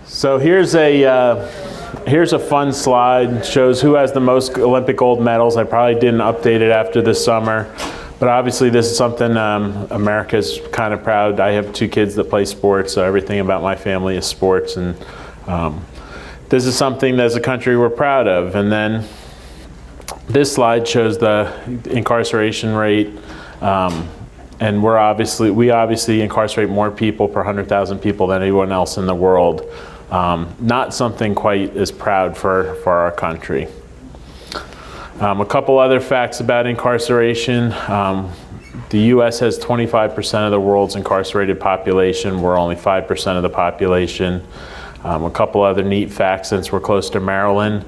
So here's a fun slide. Shows who has the most Olympic gold medals. I probably didn't update it after this summer, but obviously this is something America's kind of proud. I have two kids that play sports, so everything about my family is sports, and this is something that as a country we're proud of. And then this slide shows the incarceration rate. And we obviously incarcerate more people per 100,000 people than anyone else in the world. Not something quite as proud for our country. A couple other facts about incarceration. The U.S. has 25% of the world's incarcerated population. We're only 5% of the population. A couple other neat facts since we're close to Maryland.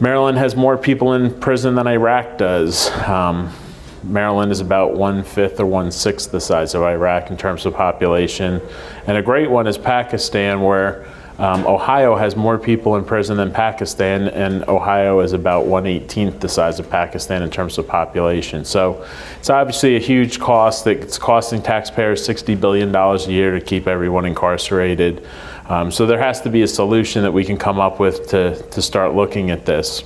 Maryland has more people in prison than Iraq does. Maryland is about 1/5 or 1/6 the size of Iraq in terms of population. And a great one is Pakistan, where Ohio has more people in prison than Pakistan, and Ohio is about 1/18 the size of Pakistan in terms of population. So it's obviously a huge cost. It's costing taxpayers $60 billion a year to keep everyone incarcerated. So there has to be a solution that we can come up with to start looking at this,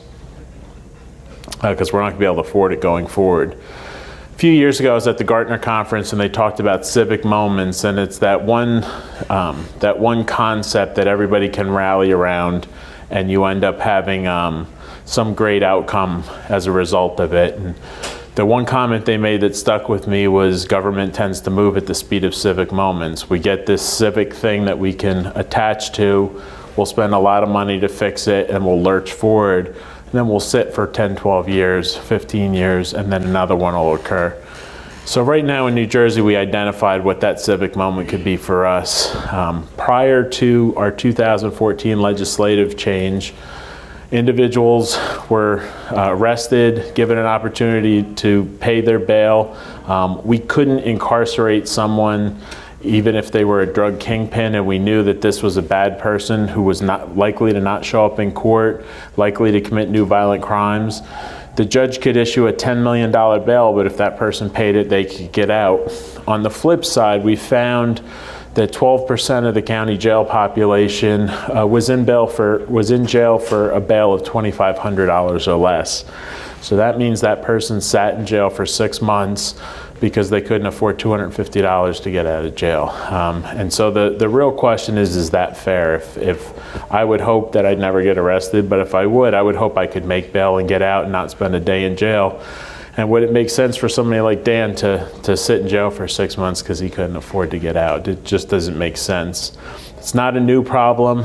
because we're not going to be able to afford it going forward. A few years ago, I was at the Gartner conference, and they talked about civic moments, and it's that one concept that everybody can rally around, and you end up having some great outcome as a result of it. And the one comment they made that stuck with me was government tends to move at the speed of civic moments. We get this civic thing that we can attach to, we'll spend a lot of money to fix it, and we'll lurch forward. And then we'll sit for 10, 12 years, 15 years, and then another one will occur. So right now in New Jersey, we identified what that civic moment could be for us. Prior to our 2014 legislative change, individuals were arrested, given an opportunity to pay their bail. We couldn't incarcerate someone even if they were a drug kingpin, and we knew that this was a bad person who was not likely to not show up in court, likely to commit new violent crimes. The judge could issue a $10 million bail, but if that person paid it, they could get out. On the flip side, we found that 12% of the county jail population was in jail for a bail of $2,500 or less. So that means that person sat in jail for 6 months because they couldn't afford $250 to get out of jail. And so the real question is that fair? If I would hope that I'd never get arrested, but if I would hope I could make bail and get out and not spend a day in jail. And would it make sense for somebody like Dan to sit in jail for 6 months because he couldn't afford to get out? It just doesn't make sense. It's not a new problem.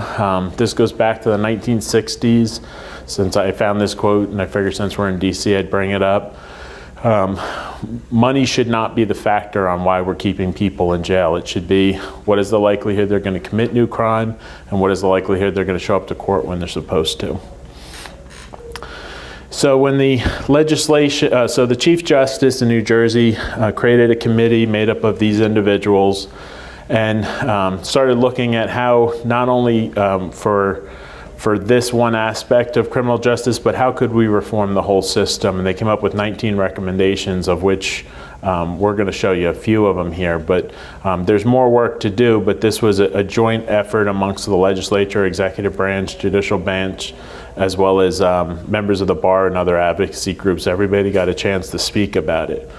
This goes back to the 1960s. Since I found this quote, and I figured since we're in DC, I'd bring it up. Money should not be the factor on why we're keeping people in jail. It should be, what is the likelihood they're going to commit new crime, and what is the likelihood they're going to show up to court when they're supposed to. So when the legislation, so the Chief Justice in New Jersey created a committee made up of these individuals, and started looking at how not only for this one aspect of criminal justice, but how could we reform the whole system? And they came up with 19 recommendations, of which we're going to show you a few of them here. But there's more work to do, but this was a joint effort amongst the legislature, executive branch, judicial branch, as well as members of the bar and other advocacy groups. Everybody got a chance to speak about it.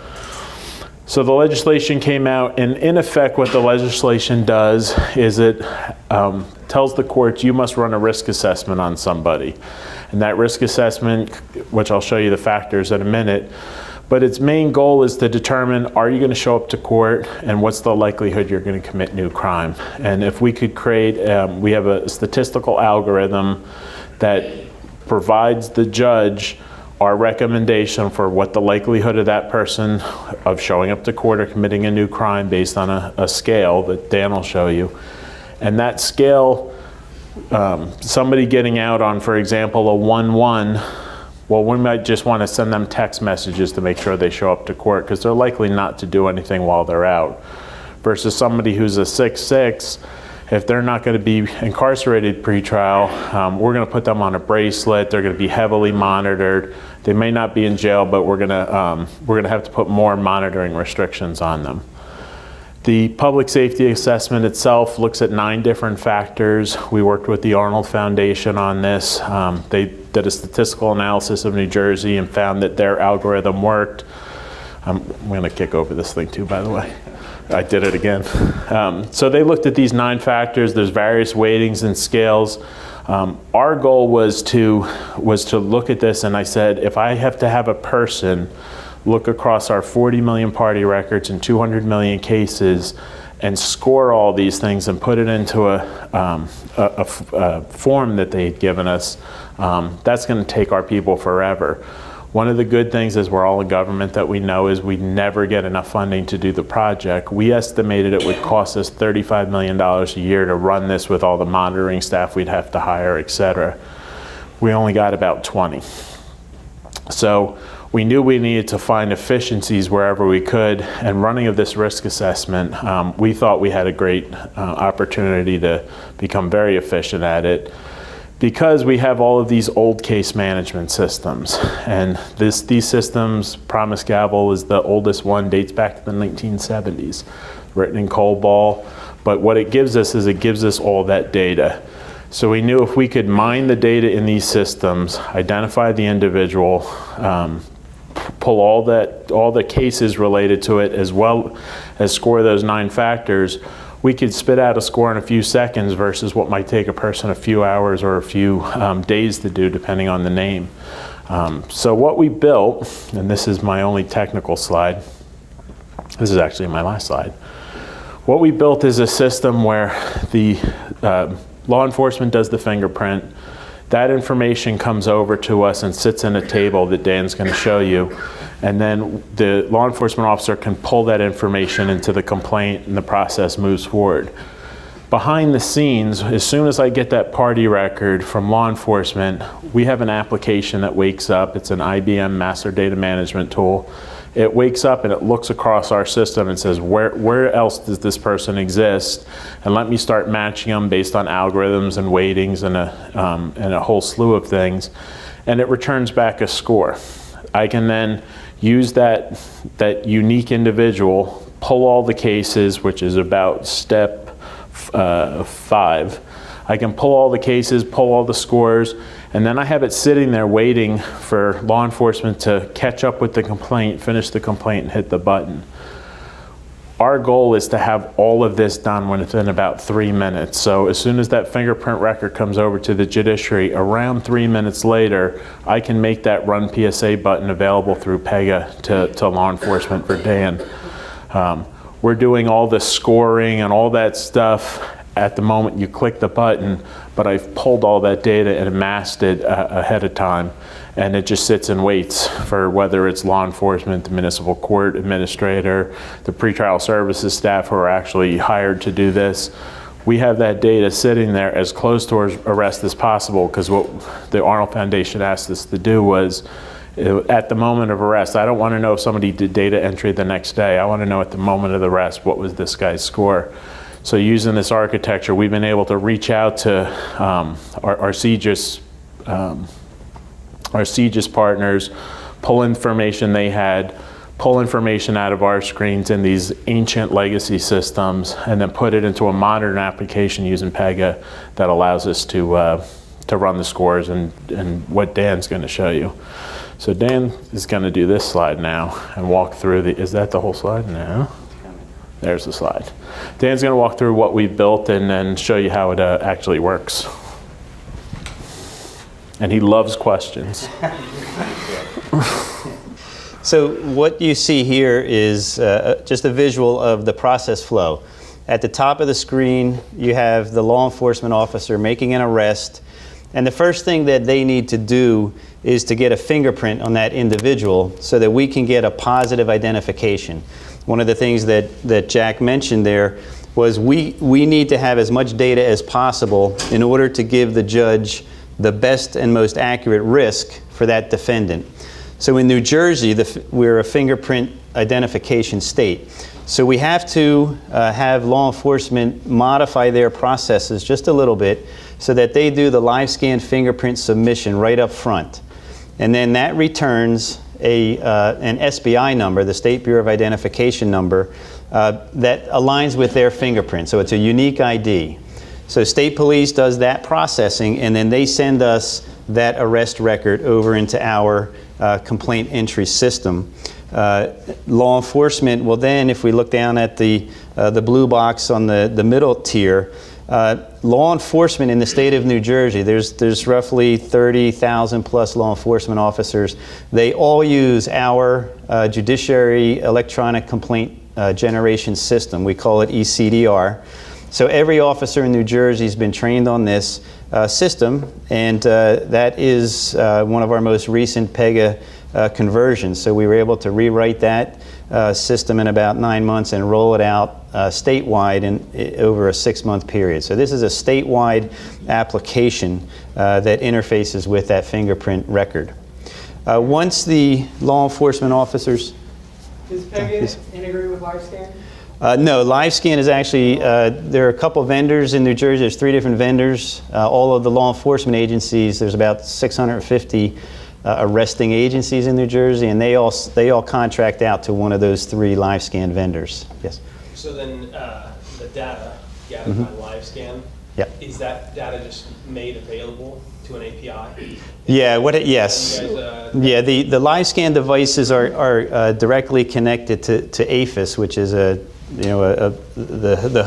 So the legislation came out, and in effect what the legislation does is it tells the courts you must run a risk assessment on somebody. And that risk assessment, which I'll show you the factors in a minute, but its main goal is to determine, are you going to show up to court, and what's the likelihood you're going to commit new crime? And if we could create, we have a statistical algorithm that provides the judge our recommendation for what the likelihood of that person of showing up to court or committing a new crime based on a scale that Dan will show you. And that scale, somebody getting out on, for example, a 1-1, well, we might just want to send them text messages to make sure they show up to court, because they're likely not to do anything while they're out. Versus somebody who's a 6-6, if they're not going to be incarcerated pre-trial, we're going to put them on a bracelet. They're going to be heavily monitored. They may not be in jail, but we're going to have to put more monitoring restrictions on them. The public safety assessment itself looks at 9 different factors. We worked with the Arnold Foundation on this. They did a statistical analysis of New Jersey and found that their algorithm worked. I'm going to kick over this thing too, by the way. I did it again. So they looked at these 9 factors. There's various weightings and scales. Our goal was to look at this, and I said, if I have to have a person look across our 40 million party records and 200 million cases and score all these things and put it into a form that they had given us, that's going to take our people forever. One of the good things is we're all a government that we know is we never get enough funding to do the project. We estimated it would cost us $35 million a year to run this with all the monitoring staff we'd have to hire, et cetera. We only got about 20. So we knew we needed to find efficiencies wherever we could, and running of this risk assessment, we thought we had a great opportunity to become very efficient at it, because we have all of these old case management systems. And these systems, Promise Gavel is the oldest one, dates back to the 1970s, written in COBOL. But what it gives us is it gives us all that data. So we knew if we could mine the data in these systems, identify the individual, pull all the cases related to it, as well as score those 9 factors, we could spit out a score in a few seconds versus what might take a person a few hours or a few days to do, depending on the name. So what we built, and this is my only technical slide, this is actually my last slide. What we built is a system where the law enforcement does the fingerprint. That information comes over to us and sits in a table that Dan's going to show you. And then the law enforcement officer can pull that information into the complaint, and the process moves forward. Behind the scenes, as soon as I get that party record from law enforcement, we have an application that wakes up. It's an IBM master data management tool. It wakes up and it looks across our system and says, where else does this person exist? And let me start matching them based on algorithms and weightings and a whole slew of things. And it returns back a score. I can then use that unique individual, pull all the cases, which is about step 5. I can pull all the cases, pull all the scores, and then I have it sitting there waiting for law enforcement to catch up with the complaint, finish the complaint, and hit the button. Our goal is to have all of this done within about 3 minutes. So as soon as that fingerprint record comes over to the judiciary, around 3 minutes later, I can make that Run PSA button available through Pega to law enforcement for Dan. We're doing all the scoring and all that stuff at the moment you click the button, but I've pulled all that data and amassed it ahead of time, and it just sits and waits for whether it's law enforcement, the municipal court administrator, the pretrial services staff who are actually hired to do this. We have that data sitting there as close to arrest as possible, because what the Arnold Foundation asked us to do was, at the moment of arrest, I don't want to know if somebody did data entry the next day. I want to know at the moment of the arrest, what was this guy's score? So using this architecture, we've been able to reach out to our CJIS partners, pull information they had, pull information out of our screens in these ancient legacy systems, and then put it into a modern application using Pega that allows us to run the scores and what Dan's going to show you. So Dan is going to do this slide now and walk through is that the whole slide? No. There's the slide. Dan's going to walk through what we built and then show you how it actually works. And he loves questions. So what you see here is just a visual of the process flow. At the top of the screen, you have the law enforcement officer making an arrest. And the first thing that they need to do is to get a fingerprint on that individual so that we can get a positive identification. One of the things that Jack mentioned there was we need to have as much data as possible in order to give the judge the best and most accurate risk for that defendant. So in New Jersey, we're a fingerprint identification state. So we have to have law enforcement modify their processes just a little bit so that they do the live scan fingerprint submission right up front. And then that returns an SBI number, the State Bureau of Identification number, that aligns with their fingerprint. So it's a unique ID. So state police does that processing, and then they send us that arrest record over into our complaint entry system. Law enforcement will then, if we look down at the blue box on the middle tier, law enforcement in the state of New Jersey, there's roughly 30,000 plus law enforcement officers. They all use our judiciary electronic complaint generation system. We call it ECDR. So every officer in New Jersey has been trained on this system, and that is one of our most recent PEGA conversions. So we were able to rewrite that system in about 9 months and roll it out statewide over a 6-month period. So this is a statewide application that interfaces with that fingerprint record. Once the law enforcement officers... Does PEGA integrate with LiveScan? No, LiveScan is actually, there are a couple vendors in New Jersey. There's 3 different vendors. All of the law enforcement agencies, there's about 650 arresting agencies in New Jersey, and they all contract out to one of those 3 LiveScan vendors. Yes. So then the data gathered by LiveScan, Yep. is that data just made available to an API? Yeah. Yes. You guys, Yeah. The LiveScan devices are directly connected to APHIS, which is the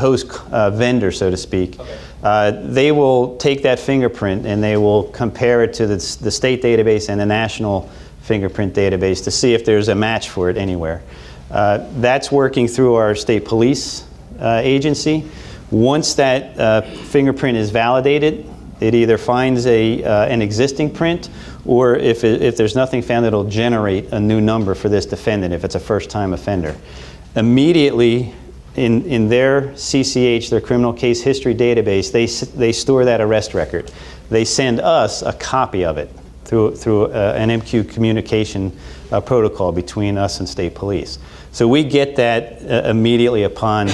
host vendor, so to speak. Okay. They will take that fingerprint and they will compare it to the state database and the national fingerprint database to see if there's a match for it anywhere. That's working through our state police agency. Once that fingerprint is validated, it either finds an existing print, or if there's nothing found, it'll generate a new number for this defendant if it's a first-time offender. Immediately in their CCH, their criminal case history database, they store that arrest record. They send us a copy of it through an MQ communication protocol between us and state police. So we get that immediately upon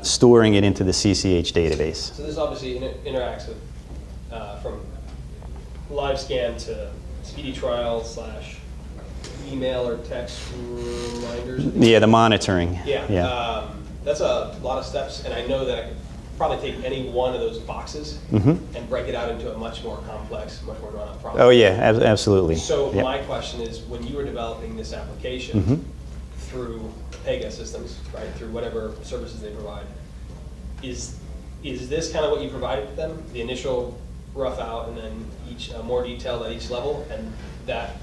storing it into the CCH database. So this obviously interacts with from LiveScan to speedy trial / email or text reminders. Yeah, the monitoring. Yeah. That's a lot of steps, and I know that I could probably take any one of those boxes and break it out into a much more complex, much more drawn-out process. Oh yeah, absolutely. So Yep. my question is, when you were developing this application through PEGA systems, right, through whatever services they provide, is this kind of what you provided them, the initial rough out and then each more detailed at each level, and that,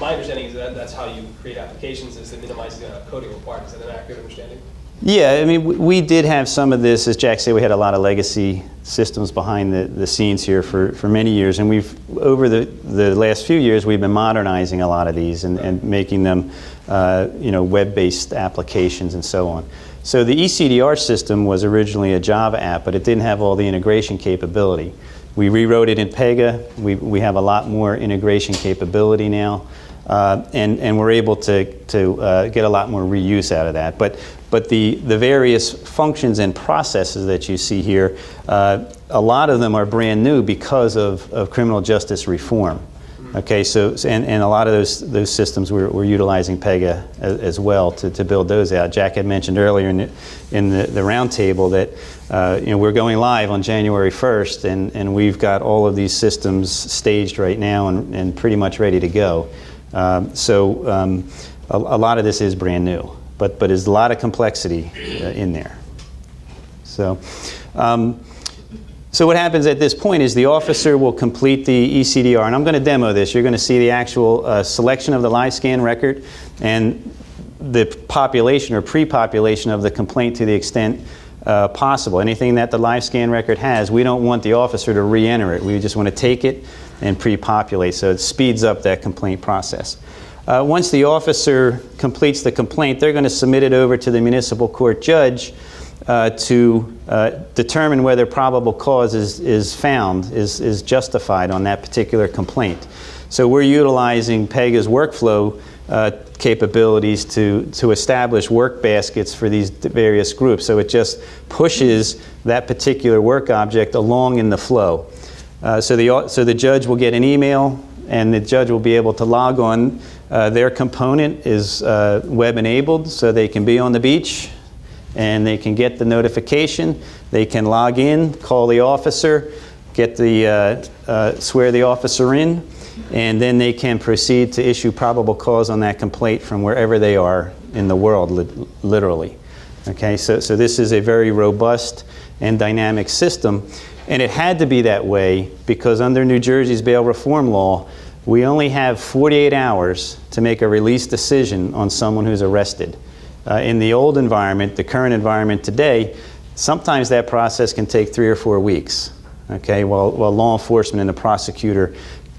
my understanding is that that's how you create applications, is to minimize the coding required. Is that an accurate understanding? Yeah, I mean, we did have some of this. As Jack said, we had a lot of legacy systems behind the scenes here for many years, and over the last few years, we've been modernizing a lot of these and making them web-based applications and so on. So the ECDR system was originally a Java app, but it didn't have all the integration capability. We rewrote it in PEGA. We have a lot more integration capability now, and we're able to get a lot more reuse out of that. But the various functions and processes that you see here, a lot of them are brand new because of criminal justice reform. Okay, so and a lot of those systems we're utilizing PEGA as well to build those out. Jack had mentioned earlier in the roundtable that we're going live on January 1st, and we've got all of these systems staged right now and pretty much ready to go. So a lot of this is brand new, but there's a lot of complexity in there. So. So what happens at this point is the officer will complete the ECDR, and I'm going to demo this. You're going to see the actual selection of the LiveScan record and the population or pre-population of the complaint to the extent possible. Anything that the LiveScan record has, we don't want the officer to re-enter it. We just want to take it and pre-populate, so it speeds up that complaint process. Once the officer completes the complaint, they're going to submit it over to the municipal court judge to determine whether probable cause is found, is justified on that particular complaint. So we're utilizing PEGA's workflow capabilities to establish work baskets for these various groups. So it just pushes that particular work object along in the flow. So the judge will get an email and the judge will be able to log on. Their component is web-enabled, so they can be on the beach, and they can get the notification. They can log in, call the officer, get the swear the officer in, and then they can proceed to issue probable cause on that complaint from wherever they are in the world, literally. Okay, so this is a very robust and dynamic system, and it had to be that way because under New Jersey's bail reform law, we only have 48 hours to make a release decision on someone who's arrested. In the old environment, the current environment today, sometimes that process can take 3 or 4 weeks, okay, while law enforcement and the prosecutor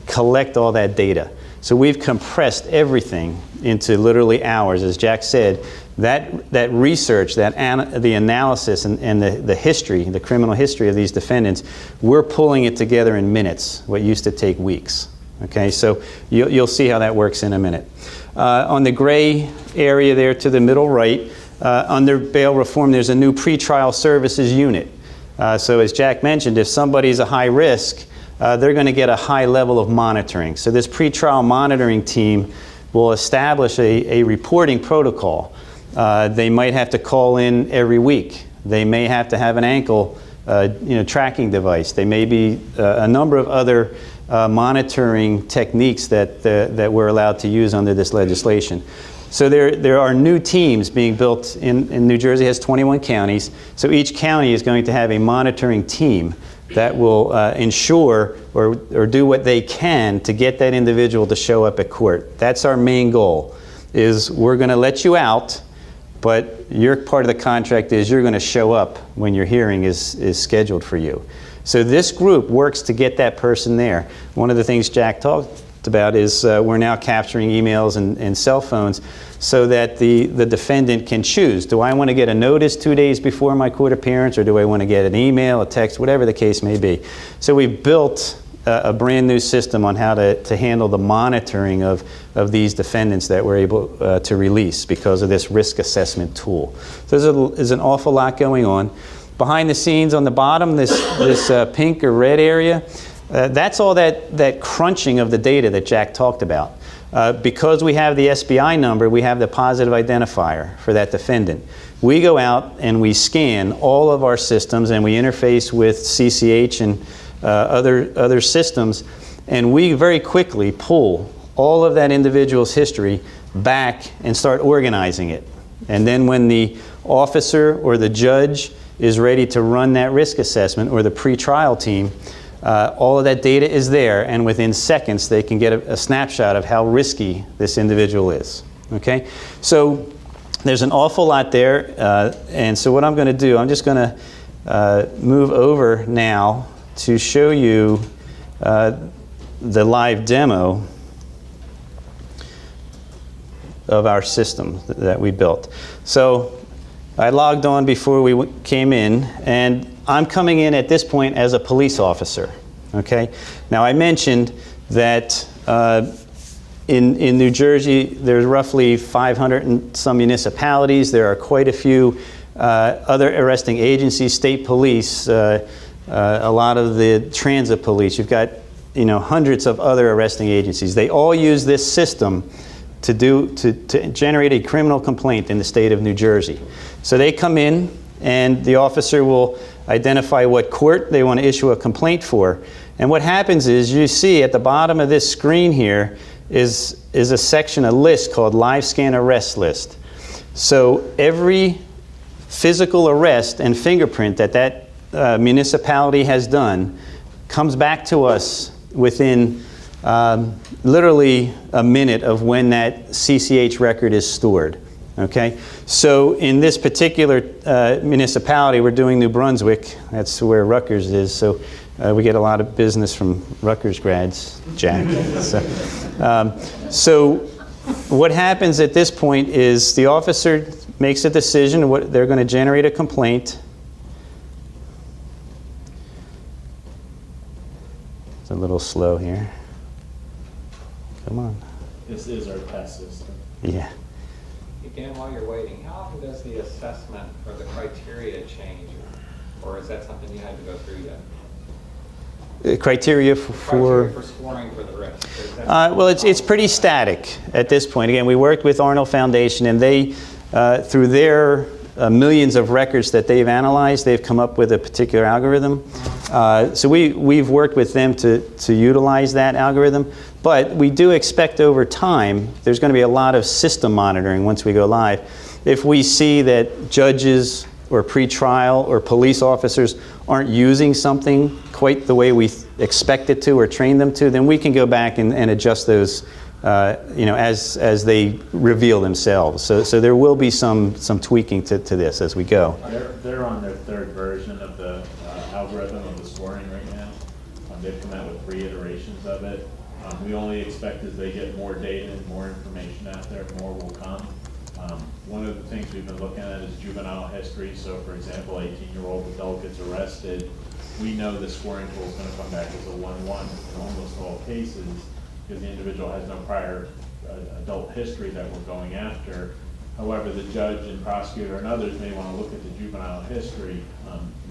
collect all that data. So we've compressed everything into literally hours. As Jack said, that research, the analysis and the history, the criminal history of these defendants, we're pulling it together in minutes, what used to take weeks. Okay, so you'll see how that works in a minute. On the gray area there to the middle right, under bail reform, there's a new pretrial services unit. So as Jack mentioned, if somebody's a high risk, they're going to get a high level of monitoring. So this pretrial monitoring team will establish a reporting protocol. They might have to call in every week. They may have to have an ankle tracking device. They may be a number of other monitoring techniques that we're allowed to use under this legislation. So there are new teams being built in New Jersey. Has 21 counties. So each county is going to have a monitoring team that will ensure or do what they can to get that individual to show up at court. That's our main goal, is we're going to let you out, but your part of the contract is you're going to show up when your hearing is scheduled for you. So this group works to get that person there. One of the things Jack talked about is we're now capturing emails and cell phones so that the defendant can choose. Do I want to get a notice 2 days before my court appearance, or do I want to get an email, a text, whatever the case may be? So we built a brand new system on how to handle the monitoring of these defendants that we're able to release because of this risk assessment tool. So there's an awful lot going on. Behind the scenes on the bottom, this pink or red area, that's all that crunching of the data that Jack talked about. Because we have the SBI number, we have the positive identifier for that defendant. We go out and we scan all of our systems and we interface with CCH and other systems, and we very quickly pull all of that individual's history back and start organizing it. And then when the officer or the judge is ready to run that risk assessment, or the pretrial team, all of that data is there, and within seconds they can get a snapshot of how risky this individual is. Okay? So there's an awful lot there, and so what I'm going to do, I'm just going to move over now to show you the live demo of our system that we built. So I logged on before we came in, and I'm coming in at this point as a police officer. Okay? Now I mentioned that in New Jersey there's roughly 500 and some municipalities. There are quite a few other arresting agencies, state police, a lot of the transit police. You've got hundreds of other arresting agencies. They all use this system to generate a criminal complaint in the state of New Jersey. So they come in, and the officer will identify what court they want to issue a complaint for. And what happens is, you see at the bottom of this screen here is a section, a list called Live Scan Arrest List. So every physical arrest and fingerprint that municipality has done comes back to us within literally a minute of when that CCH record is stored. Okay, so in this particular municipality, we're doing New Brunswick. That's where Rutgers is. So we get a lot of business from Rutgers grads, Jack. So what happens at this point is the officer makes a decision. They're going to generate a complaint. It's a little slow here. Come on. This is our test system. Yeah. Again, while you're waiting, how often does the assessment or the criteria change? Or is that something you had to go through yet? Criteria Criteria for scoring for the rest. Well, it's pretty static at this point. Again, we worked with Arnold Foundation, and they, through their millions of records that they've analyzed, they've come up with a particular algorithm. So we've worked with them to utilize that algorithm. But we do expect over time, there's going to be a lot of system monitoring once we go live. If we see that judges or pretrial or police officers aren't using something quite the way we expect it to or train them to, then we can go back and adjust those as they reveal themselves. So there will be some tweaking to this as we go. They're on their third version of the algorithm of the scoring right now. They've come out with 3 iterations of it. We only expect as they get more data and more information out there, more will come. One of the things we've been looking at is juvenile history. So for example, 18-year-old adult gets arrested. We know the scoring tool is going to come back as a 1-1 in almost all cases because the individual has no prior adult history that we're going after. However, the judge and prosecutor and others may want to look at the juvenile history.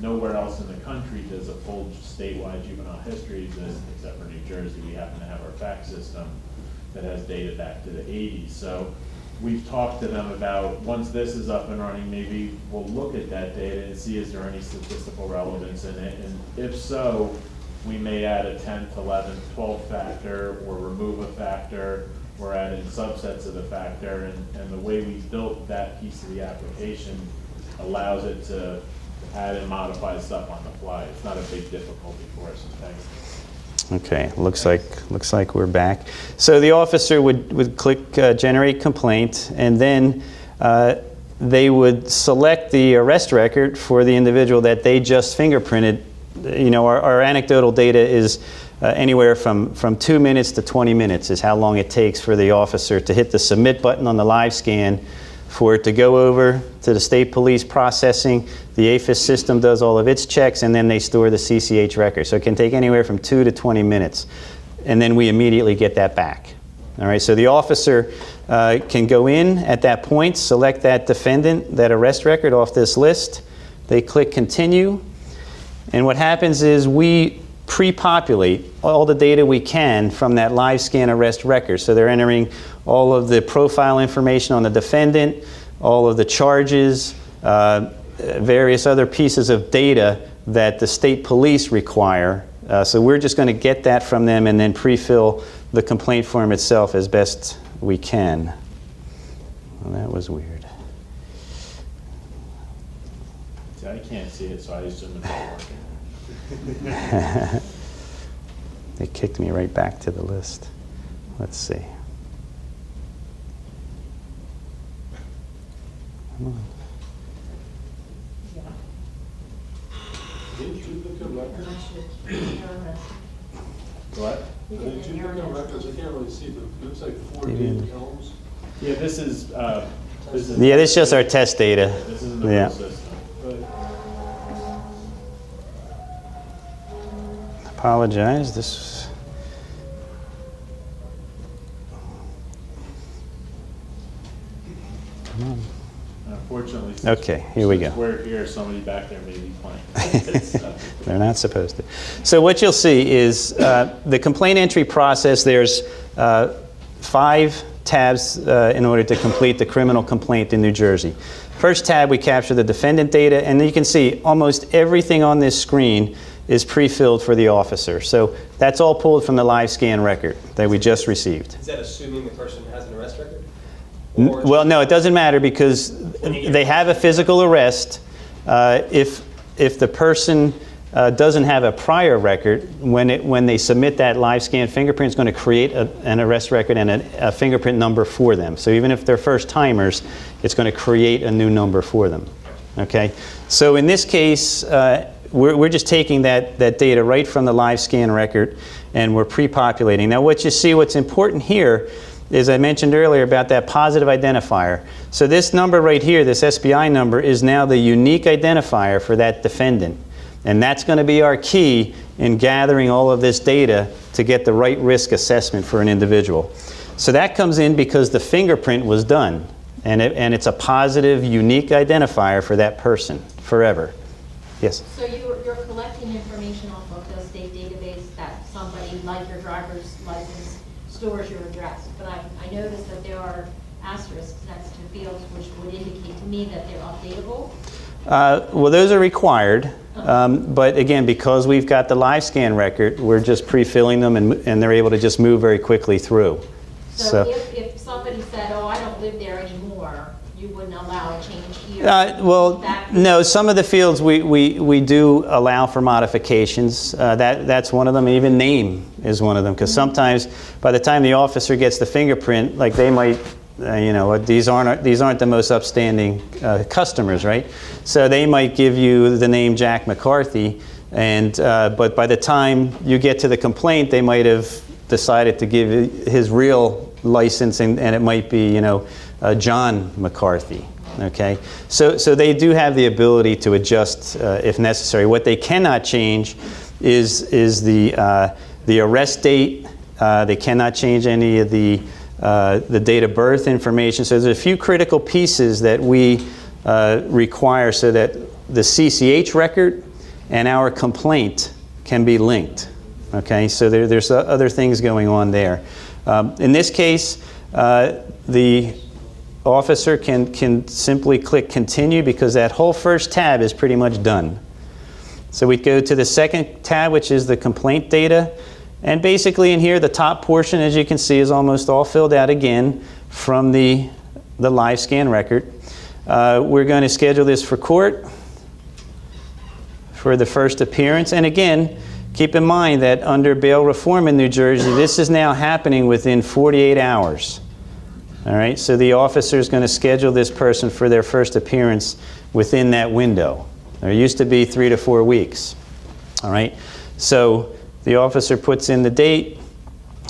Nowhere else in the country does a full statewide juvenile history exist, except for New Jersey. We happen to have our fact system that has data back to the 80s. So we've talked to them about, once this is up and running, maybe we'll look at that data and see is there any statistical relevance in it. And if so, we may add a 10th, 11th, 12th factor or remove a factor or add in subsets of the factor. And the way we've built that piece of the application allows it to add and modify stuff on the fly. It's not a big difficulty for us. Thanks. Okay, looks like we're back. So the officer would click generate complaint, and then they would select the arrest record for the individual that they just fingerprinted. You know, our anecdotal data is anywhere from 2 minutes to 20 minutes is how long it takes for the officer to hit the submit button on the live scan, for it to go over to the state police processing. The AFIS system does all of its checks, and then they store the CCH record. So it can take anywhere from 2 to 20 minutes. And then we immediately get that back. All right, so the officer can go in at that point, select that defendant, that arrest record off this list. They click continue. And what happens is we pre-populate all the data we can from that live scan arrest record. So they're entering all of the profile information on the defendant, all of the charges, various other pieces of data that the state police require. So we're just going to get that from them and then pre-fill the complaint form itself as best we can. Well, that was weird. See, I can't see it, so I assume it's all working. They kicked me right back to the list. Let's see. Come on. Didn't you look at records? What? Didn't you look at records? I can't really see, but it looks like 4 David. data columns. Yeah, this is Yeah, this is just our test data. This isn't the Yeah. full system. Apologize. This. Come on. Unfortunately, Okay, here we since go. we're here, somebody back there may be playing. They're not supposed to. So what you'll see is the complaint entry process. There's 5 tabs in order to complete the criminal complaint in New Jersey. First tab, we capture the defendant data, and you can see almost everything on this screen is pre-filled for the officer. So that's all pulled from the live scan record that we just received. Is that assuming the person has an arrest record? Well, no, it doesn't matter because they have a physical arrest. If the person doesn't have a prior record, when they submit that live scan fingerprint, it's going to create an arrest record and a fingerprint number for them. So even if they're first timers, it's going to create a new number for them. Okay. So in this case, we're just taking that data right from the live scan record, and we're pre-populating. Now, what you see, what's important here is I mentioned earlier about that positive identifier. So this number right here, this SBI number, is now the unique identifier for that defendant. And that's going to be our key in gathering all of this data to get the right risk assessment for an individual. So that comes in because the fingerprint was done, and it's a positive, unique identifier for that person forever. Yes? So you're collecting information off of the state database somebody, like your driver's license, stores your address. But I noticed that there are asterisks next to fields which would indicate to me that they're updatable. Well, those are required, but again, because we've got the live scan record, we're just pre-filling them and they're able to just move very quickly through. So if somebody said, oh, I don't live there anymore, you wouldn't allow a change here? Well, That- no, some of the fields we do allow for modifications. That's one of them. Even name is one of them, because sometimes by the time the officer gets the fingerprint, like they might, these aren't the most upstanding customers, right? So they might give you the name Jack McCarthy, and but by the time you get to the complaint, they might have decided to give his real license, and it might be, John McCarthy. Okay, so they do have the ability to adjust if necessary. What they cannot change is the arrest date. They cannot change any of the date of birth information. So there's a few critical pieces that we require so that the CCH record and our complaint can be linked. Okay, so there's other things going on there. In this case, the officer can simply click continue, because that whole first tab is pretty much done. So we go to the second tab, which is the complaint data. And basically in here, the top portion, as you can see, is almost all filled out again from the live scan record. We're going to schedule this for court for the first appearance. And again, keep in mind that under bail reform in New Jersey, this is now happening within 48 hours. All right, so the officer is going to schedule this person for their first appearance within that window. There used to be 3 to 4 weeks. All right, so the officer puts in the date,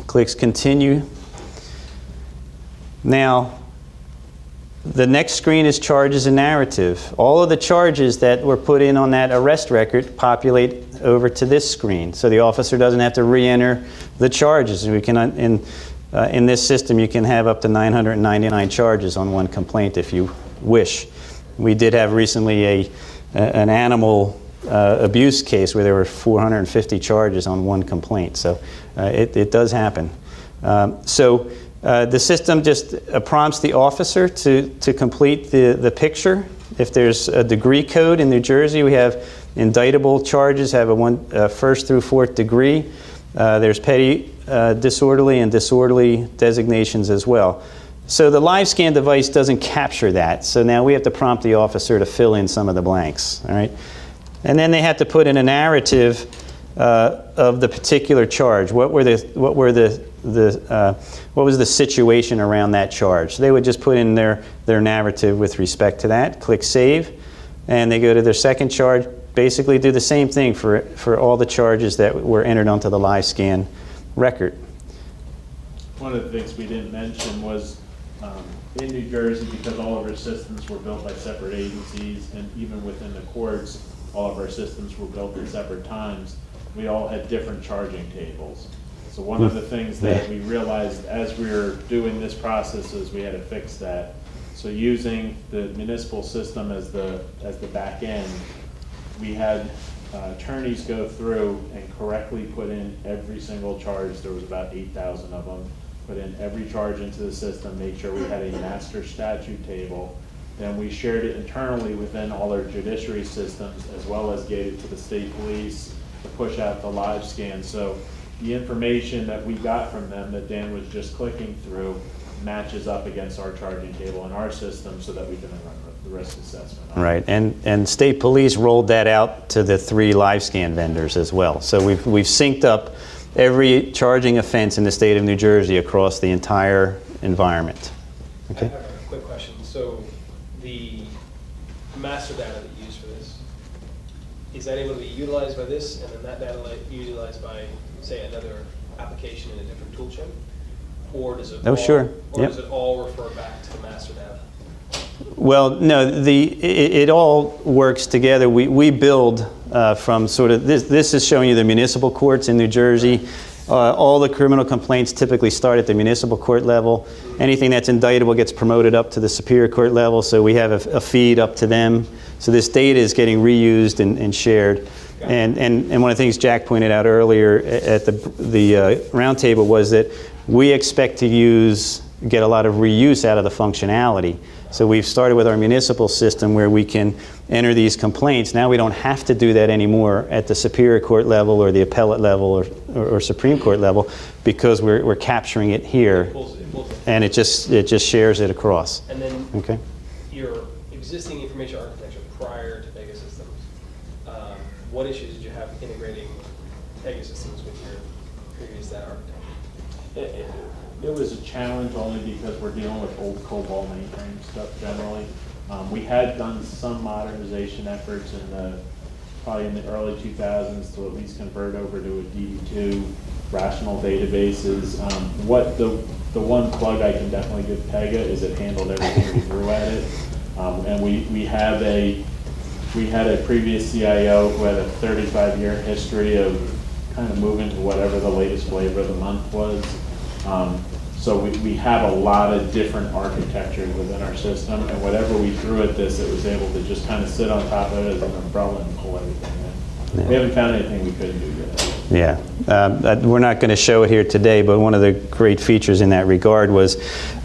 clicks continue. Now, the next screen is charges and narrative. All of the charges that were put in on that arrest record populate over to this screen, so the officer doesn't have to re-enter the charges. We can, in this system, you can have up to 999 charges on one complaint if you wish. We did have recently an animal abuse case where there were 450 charges on one complaint, so it does happen. The system just prompts the officer to complete the picture. If there's a degree code in New Jersey, we have indictable charges have a first through fourth degree. There's petty disorderly and disorderly designations as well. So the live scan device doesn't capture that. So now we have to prompt the officer to fill in some of the blanks. All right, and then they have to put in a narrative of the particular charge. What was the situation around that charge? So they would just put in their narrative with respect to that. Click save, and they go to their second charge. Basically, do the same thing for all the charges that were entered onto the live scan record. One of the things we didn't mention was in New Jersey, because all of our systems were built by separate agencies, and even within the courts, all of our systems were built at separate times, we all had different charging tables. So one of the things that we realized as we were doing this process is we had to fix that. So using the municipal system as the back end, we had attorneys go through and correctly put in every single charge. There was about 8,000 of them. Put in every charge into the system, make sure we had a master statute table. Then we shared it internally within all our judiciary systems, as well as gave it to the state police to push out the live scan. So the information that we got from them that Dan was just clicking through matches up against our charging table in our system, so that we can run the risk assessment. Right, and state police rolled that out to the 3 live scan vendors as well. So we've synced up every charging offense in the state of New Jersey across the entire environment. Okay. I have a quick question. So the master data that you use for this, is that able to be utilized by this, and then that data utilized by, say, another application in a different tool chain? Or does it Sure. Or Yep. does it all refer back to the master data? Well, no, it all works together. We build from sort of, this is showing you the municipal courts in New Jersey. All the criminal complaints typically start at the municipal court level. Anything that's indictable gets promoted up to the Superior Court level, so we have a feed up to them. So this data is getting reused and shared. And one of the things Jack pointed out earlier at the roundtable was that we expect to get a lot of reuse out of the functionality. So we've started with our municipal system where we can enter these complaints. Now we don't have to do that anymore at the Superior Court level or the appellate level or Supreme Court level, because we're capturing it here, It pulls it. and it just shares it across. And then Okay. your existing information architecture prior to Pega systems, what issues did you have integrating Pega systems with your previous data architecture? It was a challenge only because we're dealing with old COBOL mainframe stuff generally. We had done some modernization efforts probably in the early 2000s to at least convert over to a DB2, rational databases. What the one plug I can definitely give Pega is it handled everything we threw at it. And we had a previous CIO who had a 35-year history of kind of moving to whatever the latest flavor of the month was. So we have a lot of different architecture within our system, and whatever we threw at this, it was able to just kind of sit on top of it as an umbrella and pull everything in. Yeah. We haven't found anything we couldn't do yet. Yeah, we're not going to show it here today, but one of the great features in that regard was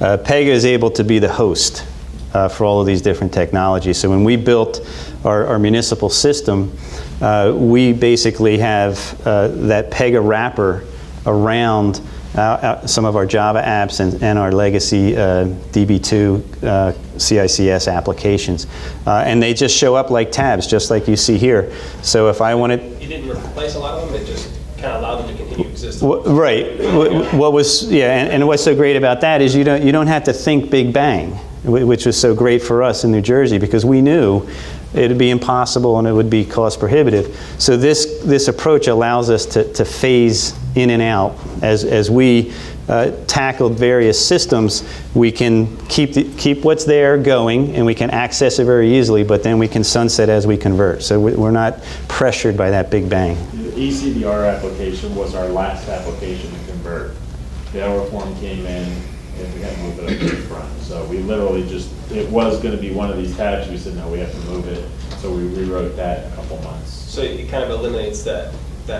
Pega is able to be the host for all of these different technologies. So when we built our municipal system, we basically have that Pega wrapper around some of our Java apps and our legacy DB2 CICS applications. And they just show up like tabs, just like you see here. So if I wanted... You didn't replace a lot of them, it just kind of allowed them to continue existing. Right. And what's so great about that is you don't have to think big bang, which was so great for us in New Jersey, because we knew it would be impossible and it would be cost prohibitive. So this approach allows us to phase in and out. As we tackled various systems, we can keep what's there going, and we can access it very easily, but then we can sunset as we convert. So we're not pressured by that big bang. The ECDR application was our last application to convert. Bail reform came in, and we had to move it up to the front. So we literally it was going to be one of these tabs. We said, no, we have to move it. So we rewrote that in a couple months. So it kind of eliminates that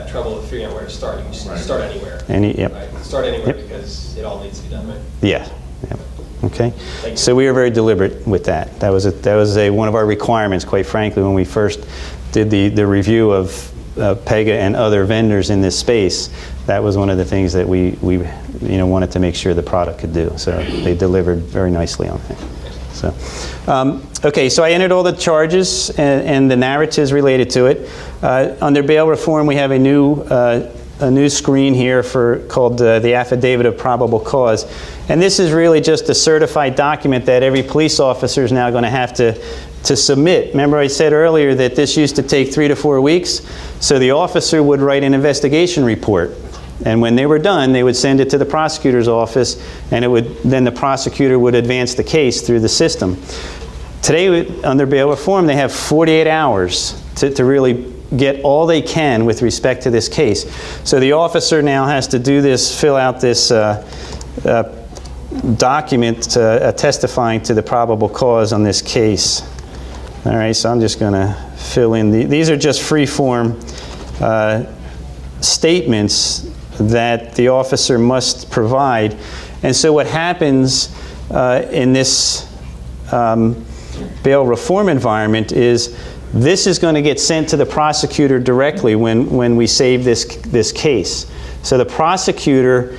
trouble of figuring out where to start. You can just Right. start anywhere. Yep. Right? Start anywhere Yep. because it all needs to be done, right? Yeah. Yep. Okay. Thank you. So we were very deliberate with that. That was one of our requirements, quite frankly, when we first did the review of Pega and other vendors in this space. That was one of the things that we wanted to make sure the product could do. So they delivered very nicely on that. So, okay, so I entered all the charges and the narratives related to it. Under bail reform, we have a new screen here called the Affidavit of Probable Cause. And this is really just a certified document that every police officer is now going to have to submit. Remember I said earlier that this used to take 3 to 4 weeks? So the officer would write an investigation report. And when they were done, they would send it to the prosecutor's office, and then the prosecutor would advance the case through the system. Today, under bail reform, they have 48 hours to really get all they can with respect to this case. So the officer now has to do this, fill out this document testifying to the probable cause on this case. All right, so I'm just going to fill in these are just free-form statements that the officer must provide. And so what happens in this bail reform environment is this is going to get sent to the prosecutor directly when we save this case. So the prosecutor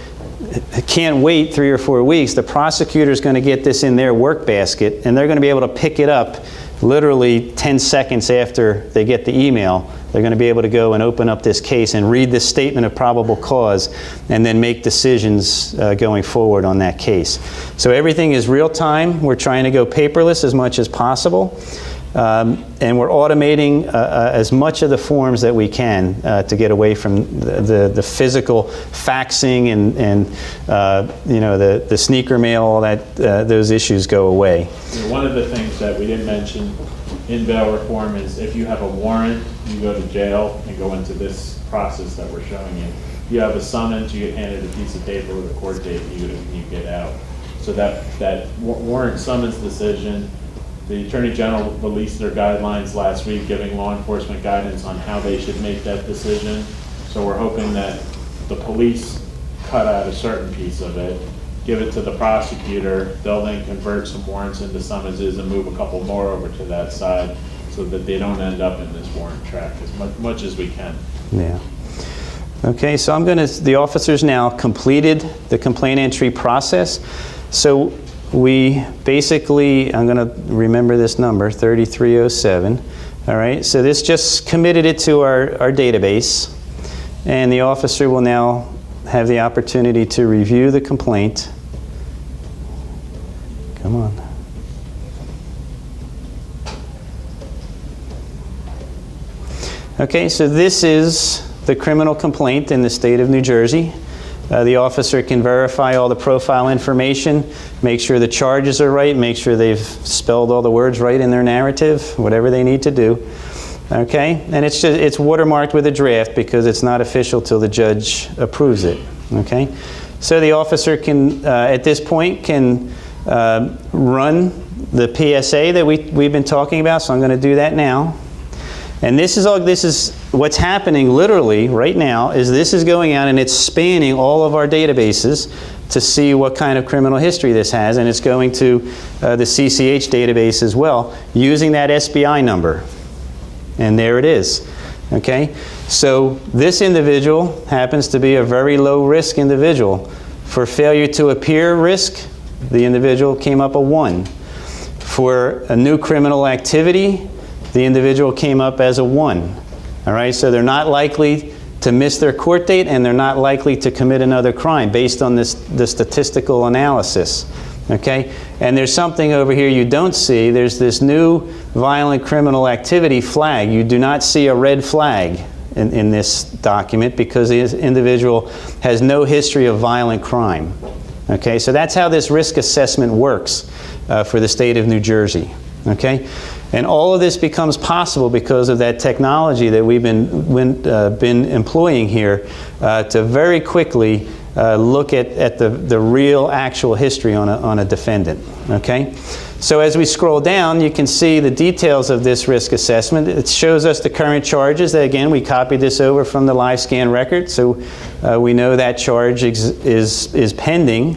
can't wait 3 or 4 weeks. The prosecutor is going to get this in their work basket, and they're going to be able to pick it up literally 10 seconds after they get the email. They're going to be able to go and open up this case and read this statement of probable cause and then make decisions going forward on that case. So everything is real time. We're trying to go paperless as much as possible. And we're automating as much of the forms that we can to get away from the physical faxing and the sneaker mail, all that, those issues go away. One of the things that we didn't mention in bail reform is if you have a warrant, you go to jail and go into this process that we're showing you. You have a summons, you get handed a piece of paper with a court date, and you get out. So that warrant summons decision The Attorney General released their guidelines last week, giving law enforcement guidance on how they should make that decision. So we're hoping that the police cut out a certain piece of it, give it to the prosecutor, they'll then convert some warrants into summonses and move a couple more over to that side so that they don't end up in this warrant track as much as we can. Yeah. Okay, so the officers now completed the complaint entry process. So we basically, I'm gonna remember this number, 3307. All right, so this just committed it to our database, and the officer will now have the opportunity to review the complaint. Come on. Okay, so this is the criminal complaint in the state of New Jersey. The officer can verify all the profile information, make sure the charges are right, make sure they've spelled all the words right in their narrative, whatever they need to do. Okay, and it's watermarked with a draft because it's not official till the judge approves it. Okay, so the officer can, at this point, can run the PSA that we've been talking about. So I'm going to do that now. And this is what's happening literally right now. Is this is going out and it's spanning all of our databases to see what kind of criminal history this has, and it's going to the CCH database as well using that SBI number. And there it is. Okay, so this individual happens to be a very low risk individual. For failure to appear risk, the individual came up a 1. For a new criminal activity, the individual came up as a 1. All right, so they're not likely to miss their court date, and they're not likely to commit another crime based on the statistical analysis. Okay, and there's something over here you don't see. There's this new violent criminal activity flag. You do not see a red flag in this document because the individual has no history of violent crime. Okay, so that's how this risk assessment works for the state of New Jersey. Okay, and all of this becomes possible because of that technology that we've been employing here to very quickly look at the real actual history on a defendant. Okay, so as we scroll down, you can see the details of this risk assessment. It shows us the current charges. That, again, we copied this over from the live scan record, so we know that charge is pending.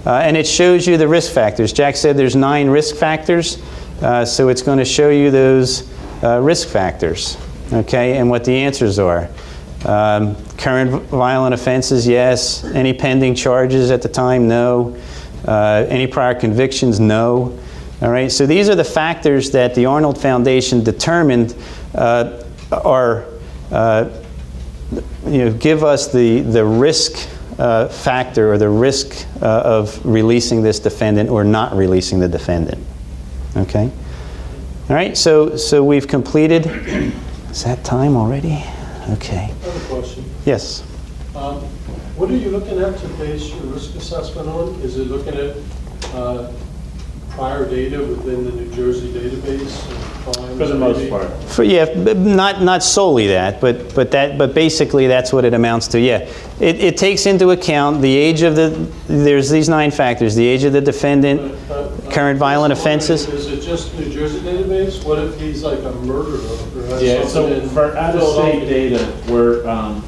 And it shows you the risk factors. Jack said there's 9 risk factors, so it's going to show you those risk factors, okay, and what the answers are. Current violent offenses, yes. Any pending charges at the time, no. Any prior convictions, no. All right, so these are the factors that the Arnold Foundation determined give us the risk factor or the risk of releasing this defendant or not releasing the defendant. Okay. All right, so we've completed. Is that time already? Okay. I have a question. Yes. What are you looking at to base your risk assessment on? Is it looking at prior data within the New Jersey database? For the most part. Not solely that, but basically that's what it amounts to. Yeah, it takes into account the age of there's these 9 factors: the age of the defendant, current violent offenses. Is it just New Jersey database? What if he's like a murderer? Or has Yeah, so something in for out-of-state Philadelphia? data,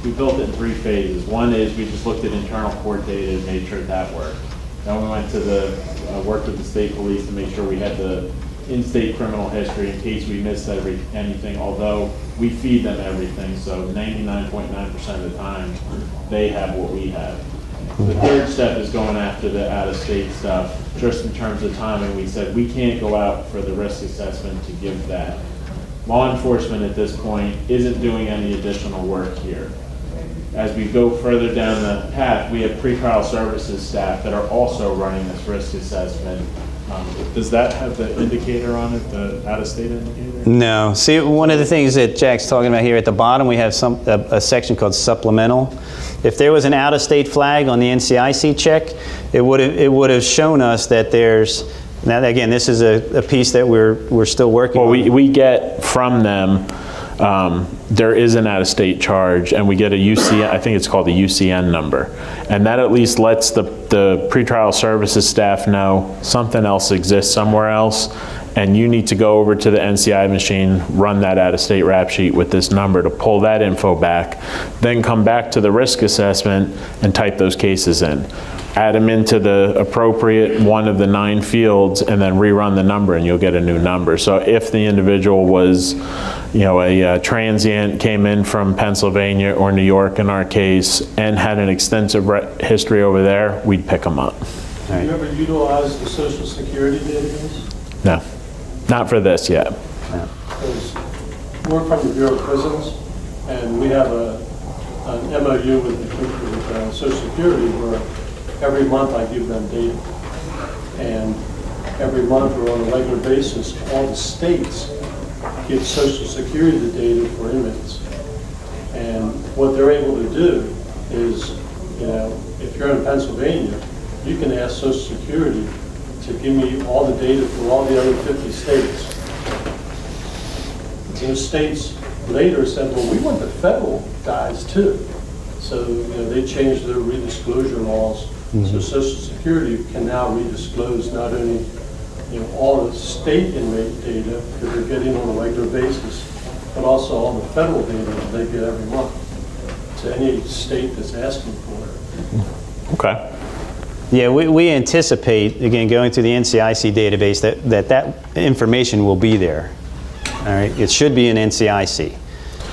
we built it in 3 phases. One is we just looked at internal court data and made sure that worked. Then we went to worked with the state police to make sure we had the in-state criminal history in case we missed anything, although we feed them everything, so 99.9% of the time, they have what we have. The third step is going after the out-of-state stuff, just in terms of timing. We said we can't go out for the risk assessment to give that. Law enforcement at this point isn't doing any additional work here. As we go further down the path, we have pre-trial services staff that are also running this risk assessment. Does that have the indicator on it, the out-of-state indicator? No. See, one of the things that Jack's talking about here at the bottom, we have a section called supplemental. If there was an out-of-state flag on the NCIC check, it would have shown us that there's. Now, again, this is a piece that we're still working on. Well, we get from them. There is an out-of-state charge, and we get a UCN, I think it's called the UCN number, and that at least lets the the pretrial services staff know something else exists somewhere else, and you need to go over to the NCI machine, run that out-of-state rap sheet with this number to pull that info back, then come back to the risk assessment and type those cases in. Add them into the appropriate one of the 9 fields and then rerun the number and you'll get a new number. So if the individual was, you know, a transient, came in from Pennsylvania or New York in our case, and had an extensive history over there, we'd pick them up. Have you ever utilized the Social Security database? No, not for this yet. Because we're from the Bureau of Prisons, and we have an MOU with Social Security where every month I give them data. And every month or on a regular basis, all the states give Social Security the data for inmates. And what they're able to do is, you know, if you're in Pennsylvania, you can ask Social Security to give me all the data for all the other 50 states. Those states later said, well, we want the federal guys too. So, you know, they changed their redisclosure laws. So Social Security can now redisclose not only, you know, all the state inmate data that they're getting on a regular basis, but also all the federal data that they get every month to any state that's asking for it. Okay. Yeah, we anticipate, again, going through the NCIC database, that information will be there. All right, it should be in NCIC.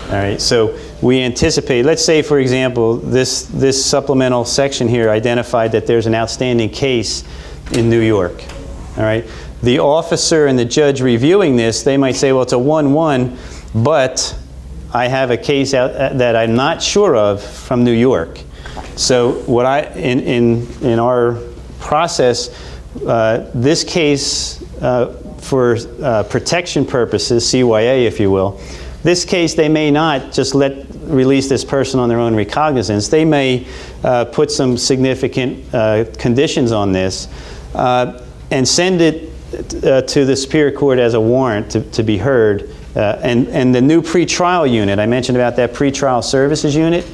All right, so we anticipate, let's say, for example, this supplemental section here identified that there's an outstanding case in New York. All right, the officer and the judge reviewing this, they might say, well, it's a 1-1, but I have a case out that I'm not sure of from New York. So what in our process, this case for protection purposes, CYA if you will, this case they may not just release this person on their own recognizance. They may put some significant conditions on this and send it to the Superior Court as a warrant to be heard. And the new pretrial unit, I mentioned about that pretrial services unit,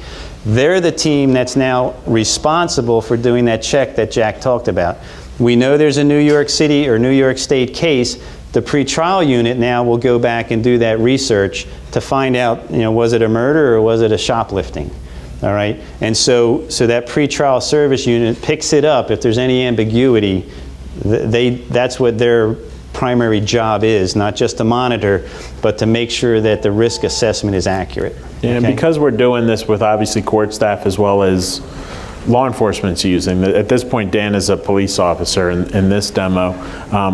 they're the team that's now responsible for doing that check that Jack talked about. We know there's a New York City or New York State case. The pretrial unit now will go back and do that research to find out, you know, was it a murder or was it a shoplifting? All right, and so that pretrial service unit picks it up if there's any ambiguity. That's what their primary job is, not just to monitor, but to make sure that the risk assessment is accurate. Yeah, and because we're doing this with obviously court staff as well as law enforcement's using, at this point Dan is a police officer in this demo,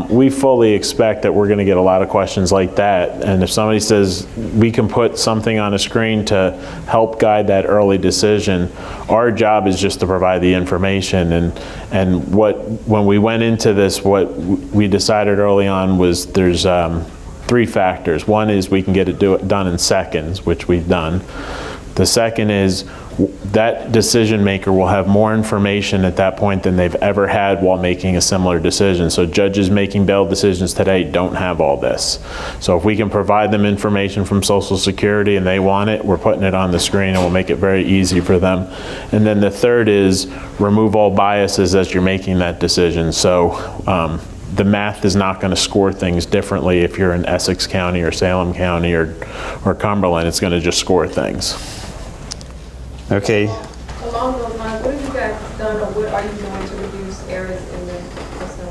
we fully expect that we're going to get a lot of questions like that, and if somebody says we can put something on a screen to help guide that early decision, our job is just to provide the information. And when we went into this, what we decided early on was there's 3 factors. One is we can get it done in seconds, which we've done. The second is that decision maker will have more information at that point than they've ever had while making a similar decision. So judges making bail decisions today don't have all this. So if we can provide them information from Social Security and they want it, we're putting it on the screen and we'll make it very easy for them. And then the third is remove all biases as you're making that decision. So the math is not going to score things differently if you're in Essex County or Salem County or Cumberland. It's going to just score things. Okay. Along those lines, what have you guys done, or what are you doing to reduce errors in the system?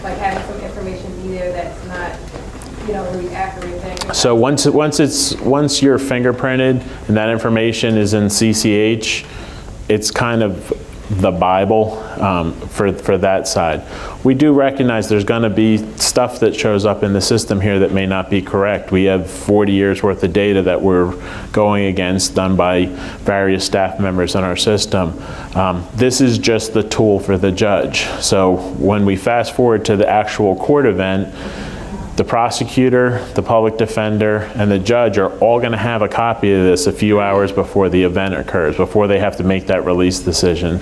Like having some information be there that's not, you know, really accurate. So once you're fingerprinted and that information is in CCH, it's kind of the Bible for that side. We do recognize there's going to be stuff that shows up in the system here that may not be correct. We have 40 years worth of data that we're going against, done by various staff members in our system. This is just the tool for the judge. So when we fast forward to the actual court event, the prosecutor, the public defender, and the judge are all going to have a copy of this a few hours before the event occurs, before they have to make that release decision.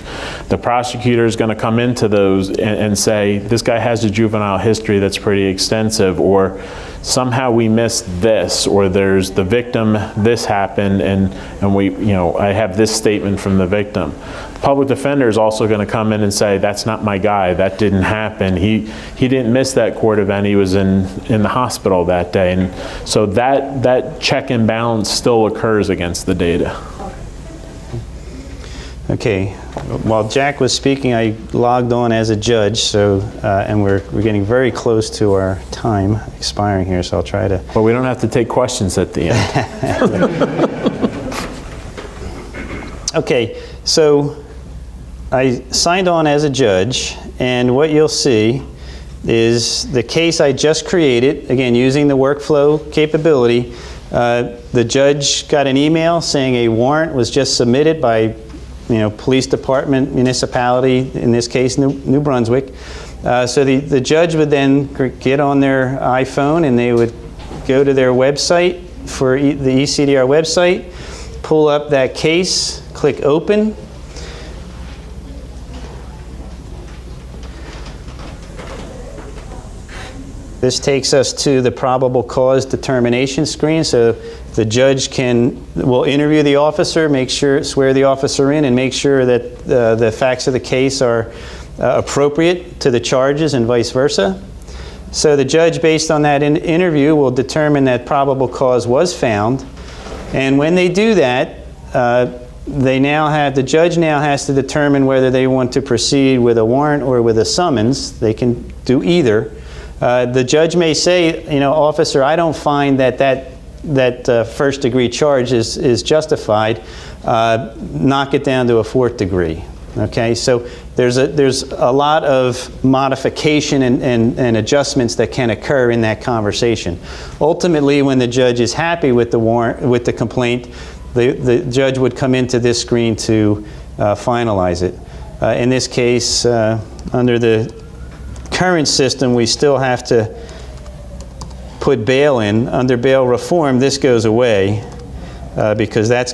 The prosecutor is going to come into those and say, this guy has a juvenile history that's pretty extensive, or somehow we missed this, or there's the victim, this happened, and we, you know, I have this statement from the victim. public defender is also going to come in and say, that's not my guy, that didn't happen, he didn't miss that court event, he was in the hospital that day. And so that check and balance still occurs against the data. Okay, while Jack was speaking, I logged on as a judge, so, and we're getting very close to our time expiring here, so I'll try to. But we don't have to take questions at the end. Okay, so I signed on as a judge, and what you'll see is the case I just created, again, using the workflow capability. The judge got an email saying a warrant was just submitted by police department, municipality, in this case, New Brunswick. So the judge would then get on their iPhone and they would go to their website, for the ECDR website, pull up that case, click open. This takes us to the probable cause determination screen. So the judge will interview the officer, swear the officer in, and make sure that the facts of the case are appropriate to the charges and vice versa. So the judge, based on that interview, will determine that probable cause was found. And when they do that, the judge now has to determine whether they want to proceed with a warrant or with a summons. They can do either. The judge may say, officer, I don't find that first degree charge is justified. Knock it down to a fourth degree. Okay, so there's a lot of modification and adjustments that can occur in that conversation. Ultimately, when the judge is happy with the complaint, the judge would come into this screen to finalize it. In this case, under the current system, we still have to put bail in. Under bail reform, this goes away because that's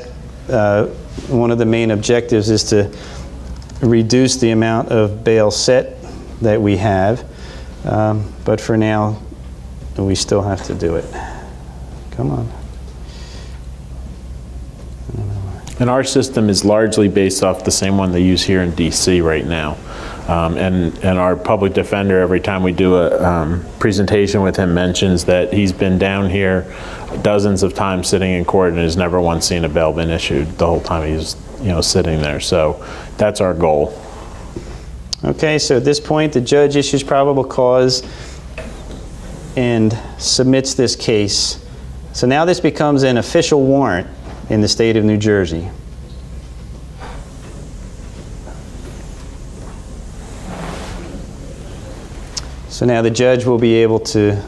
one of the main objectives is to reduce the amount of bail set that we have. But for now, we still have to do it. Come on. And our system is largely based off the same one they use here in DC right now. And our public defender, every time we do a presentation with him, mentions that he's been down here dozens of times sitting in court and has never once seen a bail been issued the whole time he's sitting there. So that's our goal. Okay, so at this point, the judge issues probable cause and submits this case. So now this becomes an official warrant in the state of New Jersey. So now the judge will be able to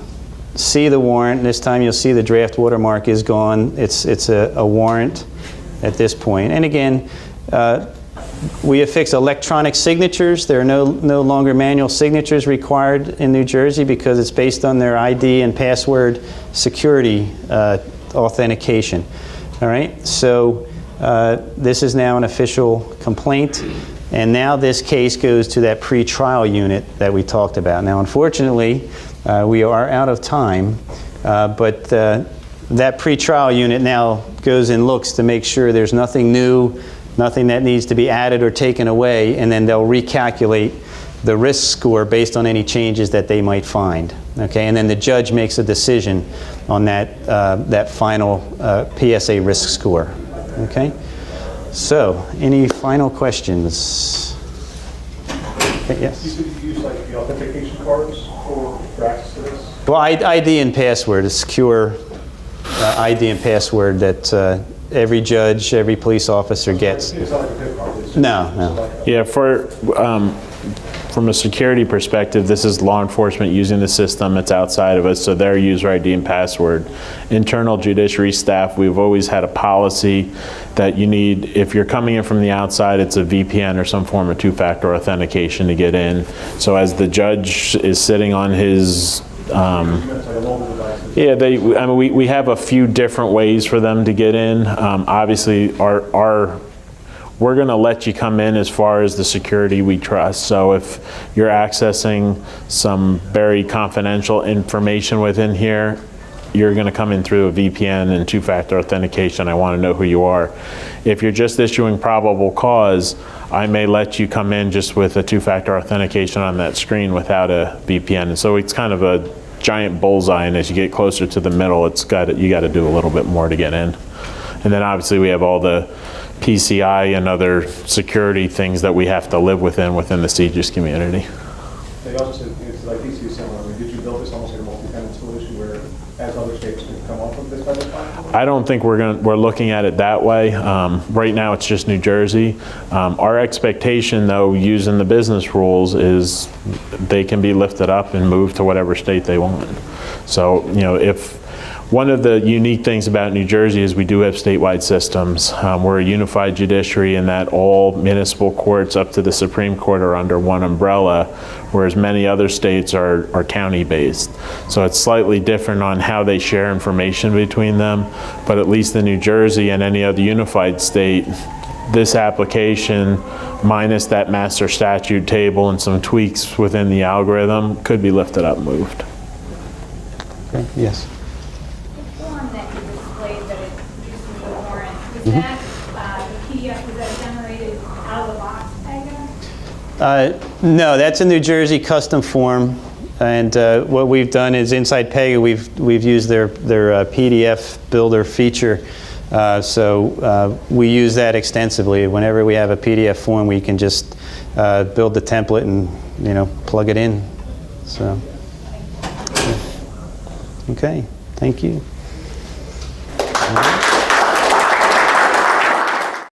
see the warrant. This time you'll see the draft watermark is gone. It's a warrant at this point. And again, we affix electronic signatures. There are no longer manual signatures required in New Jersey because it's based on their ID and password security authentication. All right, so this is now an official complaint. And now this case goes to that pre-trial unit that we talked about. Now, unfortunately, we are out of time, but that pre-trial unit now goes and looks to make sure there's nothing new, nothing that needs to be added or taken away, and then they'll recalculate the risk score based on any changes that they might find. Okay, and then the judge makes a decision on that final PSA risk score. Okay. So, any final questions? Okay, yes? You could use like the authentication cards for access to this? Well, ID and password, a secure ID and password that every judge, every police officer gets. It's not like a PIN card. No. Yeah, from a security perspective, this is law enforcement using the system. It's outside of us, so their user ID and password. Internal judiciary staff, we've always had a policy that you need, if you're coming in from the outside, it's a VPN or some form of two-factor authentication to get in. So as the judge is sitting on his we have a few different ways for them to get in. Obviously, we're going to let you come in as far as the security we trust. So if you're accessing some very confidential information within here, you're going to come in through a VPN and two-factor authentication. I want to know who you are. If you're just issuing probable cause, I may let you come in just with a two-factor authentication on that screen without a VPN. And so it's kind of a giant bullseye, and as you get closer to the middle, you got to do a little bit more to get in. And then obviously we have all the PCI and other security things that we have to live within the CGIS community. They also said, it's like DC is similar. I mean, did you build this almost like a multi-tenant solution where, as other states could come off of this type of platform? I don't think we're looking at it that way. Right now, it's just New Jersey. Our expectation, though, using the business rules, is they can be lifted up and moved to whatever state they want. So, if one of the unique things about New Jersey is we do have statewide systems. We're a unified judiciary in that all municipal courts up to the Supreme Court are under one umbrella, whereas many other states are county-based. So it's slightly different on how they share information between them, but at least in New Jersey and any other unified state, this application, minus that master statute table and some tweaks within the algorithm, could be lifted up and moved. Okay, yes. Form that you displayed that it produced the warrant, was that the PDF, was that generated out of the box, Pega? No, that's a New Jersey custom form, and what we've done is inside Pega we've used their PDF builder feature, so we use that extensively. Whenever we have a PDF form, we can just build the template and plug it in. So, okay, thank you. All right.